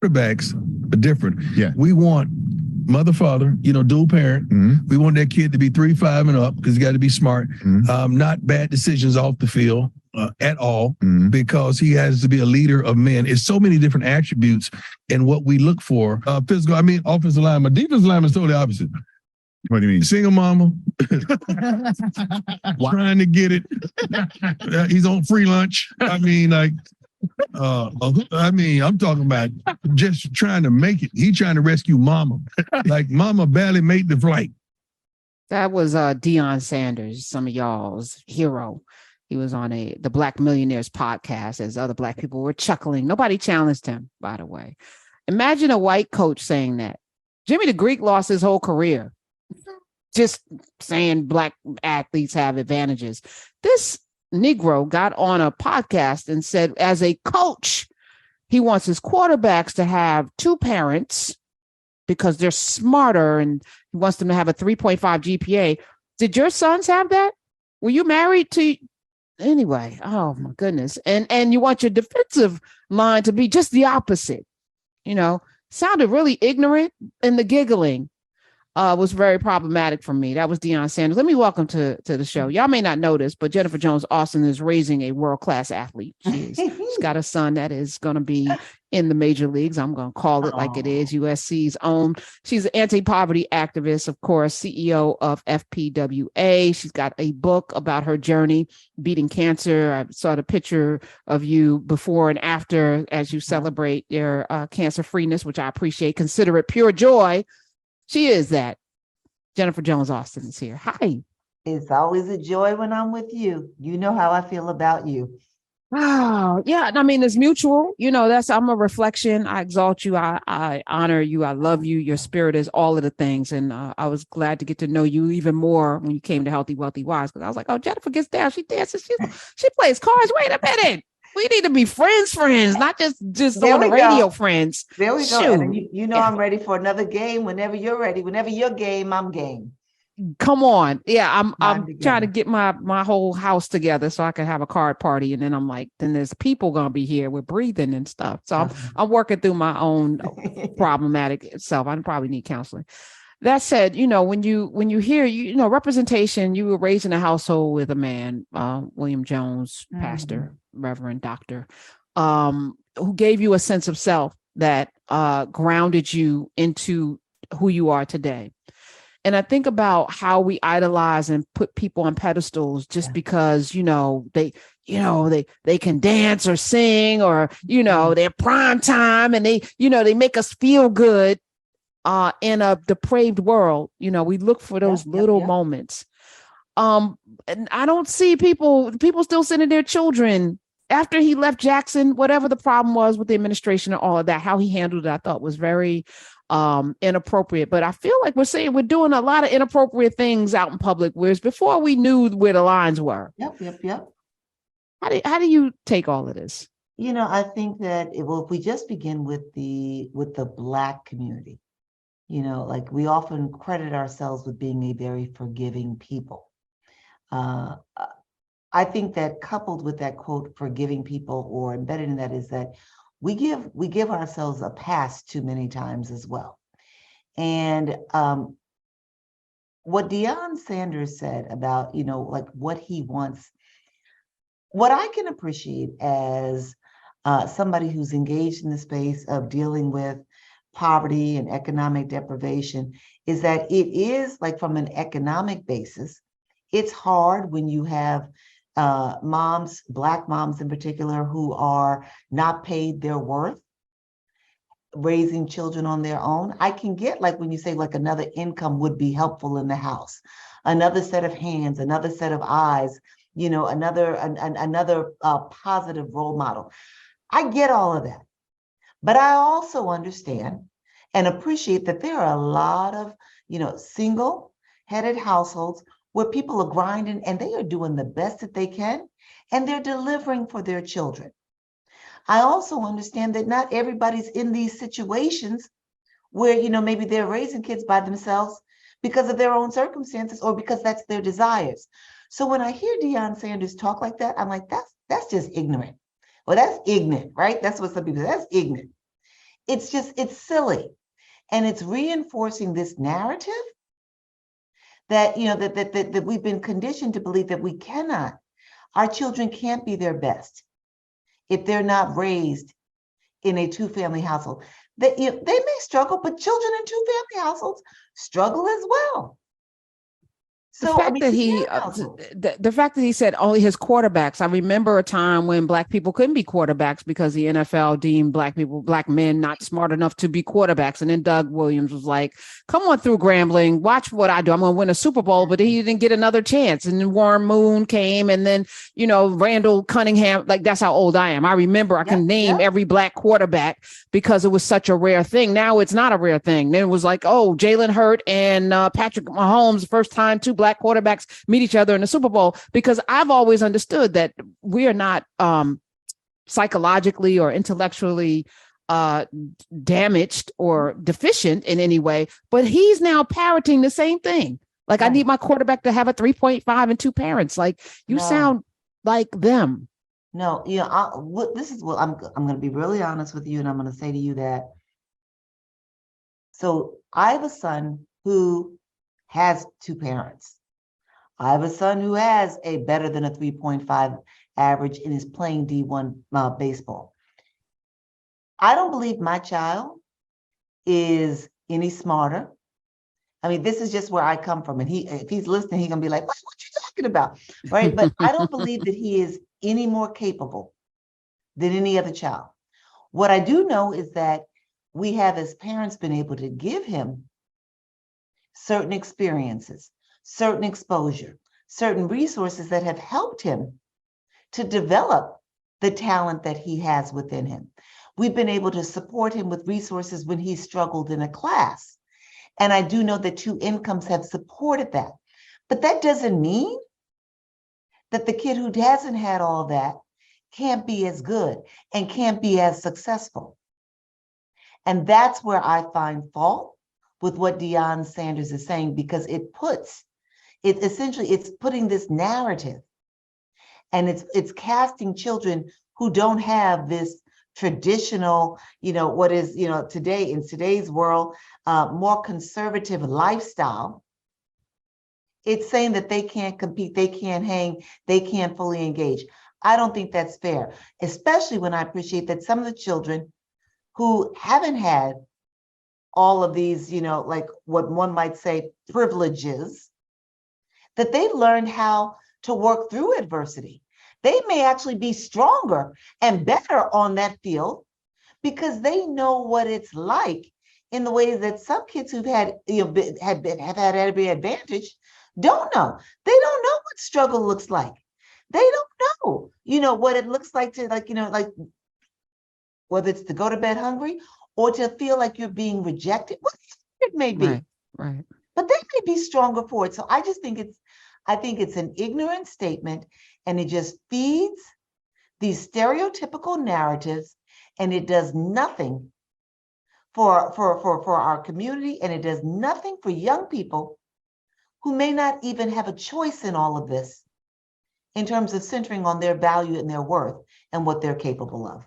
quarterbacks are different. Yeah. We want mother, father, dual parent. Mm-hmm. We want that kid to be 3, 5 and up because he got to be smart. Mm-hmm. Not bad decisions off the field at all, Mm-hmm. because he has to be a leader of men. It's so many different attributes in what we look for. Physical, offensive lineman. Defensive lineman is totally opposite. What do you mean? Single mama, trying to get it. He's on free lunch. I'm talking about just trying to make it. He trying to rescue mama. Like mama barely made the flight. That was Deion Sanders, some of y'all's hero. He was on the Black Millionaires podcast as other Black people were chuckling. Nobody challenged him, by the way. Imagine a white coach saying that. Jimmy the Greek lost his whole career just saying Black athletes have advantages. This Negro got on a podcast and said, as a coach, he wants his quarterbacks to have 2 parents because they're smarter, and he wants them to have a 3.5 GPA. Did your sons have that? Were you married to? Anyway, oh my goodness. And you want your defensive line to be just the opposite. Sounded really ignorant, and the giggling was very problematic for me. That was Deion Sanders. Let me welcome to the show. Y'all may not know this, but Jennifer Jones-Austin is raising a world-class athlete. She's got a son that is going to be in the major leagues. I'm going to call it like it is, USC's own. She's an anti-poverty activist, of course, CEO of FPWA. She's got a book about her journey beating cancer. I saw the picture of you before and after as you celebrate your cancer freeness, which I appreciate. Consider it pure joy. She is that. Jennifer Jones-Austin is here. Hi. It's always a joy when I'm with you. You know how I feel about you. Wow. Yeah. It's mutual. I'm a reflection. I exalt you. I honor you. I love you. Your spirit is all of the things. And I was glad to get to know you even more when you came to Healthy, Wealthy, Wise, because I was like, oh, Jennifer gets down. She dances. She plays cards. Wait a minute. We need to be friends, not just on the radio friends. There we go. Shoot. And I'm ready for another game. Whenever you're ready, whenever you're game, I'm game. Come on. Yeah, I'm trying to get my whole house together so I can have a card party. And then I'm like, then there's people gonna be here with breathing and stuff. So I'm working through my own problematic self. I probably need counseling. That said, when you hear, representation, you were raised in a household with a man, William Jones, pastor, Reverend Doctor, who gave you a sense of self that grounded you into who you are today. And I think about how we idolize and put people on pedestals just because, they can dance or sing or, they're prime time and they make us feel good in a depraved world. We look for those little moments. And I don't see people still sending their children after he left Jackson, whatever the problem was with the administration and all of that, how he handled it, I thought was very inappropriate. But I feel like we're doing a lot of inappropriate things out in public, whereas before we knew where the lines were. Yep. How do you take all of this? I think that if we just begin with the Black community, like we often credit ourselves with being a very forgiving people. I think that coupled with that quote, forgiving people, or embedded in that is that we give ourselves a pass too many times as well. And what Deion Sanders said about, like what he wants, what I can appreciate as somebody who's engaged in the space of dealing with poverty and economic deprivation is that it is like from an economic basis, it's hard when you have moms, Black moms in particular, who are not paid their worth, raising children on their own. I can get like when you say like another income would be helpful in the house, another set of hands, another set of eyes, another positive role model. I get all of that. But I also understand and appreciate that there are a lot of, single-headed households where people are grinding and they are doing the best that they can and they're delivering for their children. I also understand that not everybody's in these situations where, maybe they're raising kids by themselves because of their own circumstances or because that's their desires. So when I hear Deion Sanders talk like that, I'm like, that's just ignorant. Well, that's ignorant, right? That's what some people say, that's ignorant. it's silly. And it's reinforcing this narrative that, that we've been conditioned to believe that our children can't be their best if they're not raised in a two-family household. That they may struggle, but children in two-family households struggle as well. The So, fact that the fact that he said only his quarterbacks. I remember a time when Black people couldn't be quarterbacks because the NFL deemed Black men, not smart enough to be quarterbacks. And then Doug Williams was like, "Come on through, Grambling. Watch what I do. I'm going to win a Super Bowl." But he didn't get another chance. And then Warren Moon came, and then Randall Cunningham. Like, that's how old I am. I remember I can name every Black quarterback because it was such a rare thing. Now it's not a rare thing. Then it was like, oh, Jalen Hurts and Patrick Mahomes, first time two Black quarterbacks meet each other in the Super Bowl, because I've always understood that we are not psychologically or intellectually damaged or deficient in any way, but he's now parroting the same thing. Like, right. I need my quarterback to have a 3.5 and two parents. Like, you sound like them. No, this is what I'm going to be really honest with you, and I'm going to say to you that. So I have a son who has two parents. I have a son who has a better than a 3.5 average and is playing D1 baseball. I don't believe my child is any smarter. I mean, this is just where I come from. And if he's listening, he's going to be like, what you talking about? Right? But I don't believe that he is any more capable than any other child. What I do know is that we have, as parents, been able to give him certain experiences, certain exposure, certain resources that have helped him to develop the talent that he has within him. We've been able to support him with resources when he struggled in a class. And I do know that two incomes have supported that. But that doesn't mean that the kid who hasn't had all that can't be as good and can't be as successful. And that's where I find fault with what Deion Sanders is saying, because it's putting this narrative, and it's casting children who don't have this traditional, what is, today, in today's world, more conservative lifestyle. It's saying that they can't compete, they can't hang, they can't fully engage. I don't think that's fair, especially when I appreciate that some of the children who haven't had all of these, like what one might say, privileges, that they've learned how to work through adversity. They may actually be stronger and better on that field because they know what it's like in the ways that some kids who've had, have had every advantage don't know. They don't know what struggle looks like. They don't know, what it looks like to, like whether it's to go to bed hungry or to feel like you're being rejected, whatever it may be. Right. But they may be stronger for it. So I think it's an ignorant statement, and it just feeds these stereotypical narratives, and it does nothing for our community, and it does nothing for young people who may not even have a choice in all of this in terms of centering on their value and their worth and what they're capable of.